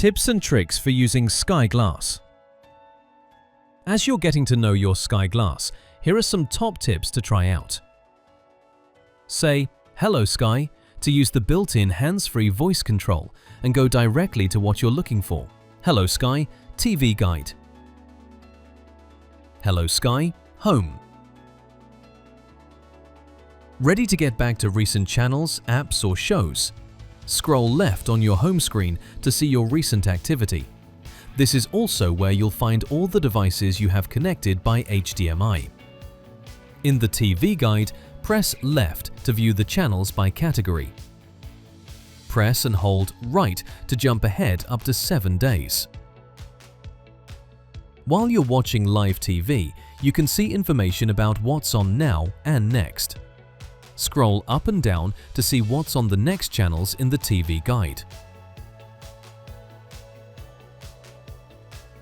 Tips and tricks for using Sky Glass. As you're getting to know your Sky Glass, here are some top tips to try out. Say, "Hello Sky," to use the built-in hands-free voice control and go directly to what you're looking for. Hello Sky, TV Guide. Hello Sky, Home. Ready to get back to recent channels, apps or shows? Scroll left on your home screen to see your recent activity. This is also where you'll find all the devices you have connected by HDMI. In the TV Guide, press left to view the channels by category. Press and hold right to jump ahead up to 7 days. While you're watching live TV, you can see information about what's on now and next. Scroll up and down to see what's on the next channels in the TV Guide.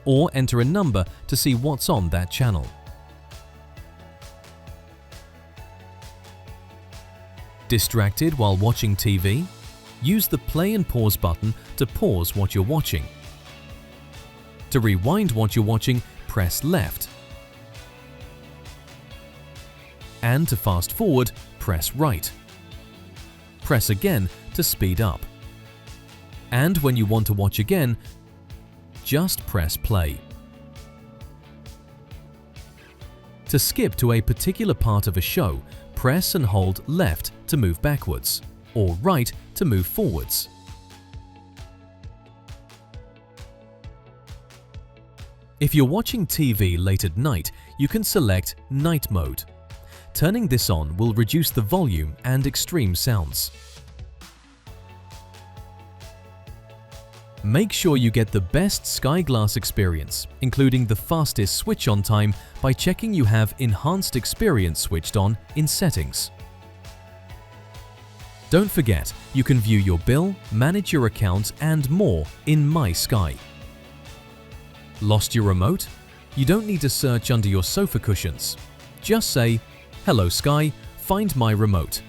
Or enter a number to see what's on that channel. Distracted while watching TV? Use the play and pause button to pause what you're watching. To rewind what you're watching, press left. And to fast forward, press right. Press again to speed up. And when you want to watch again, just press play. To skip to a particular part of a show, press and hold left to move backwards, or right to move forwards. If you're watching TV late at night, you can select Night Mode. Turning this on will reduce the volume and extreme sounds. Make sure you get the best Sky Glass experience, including the fastest switch-on time, by checking you have Enhanced Experience switched on in Settings. Don't forget, you can view your bill, manage your account and more in My Sky. Lost your remote? You don't need to search under your sofa cushions. Just say, "Hello Sky, find my remote,"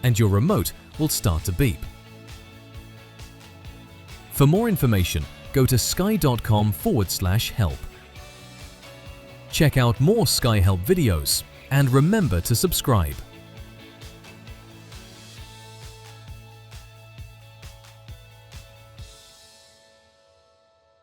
and your remote will start to beep. For more information, go to sky.com/help. Check out more Sky Help videos and remember to subscribe.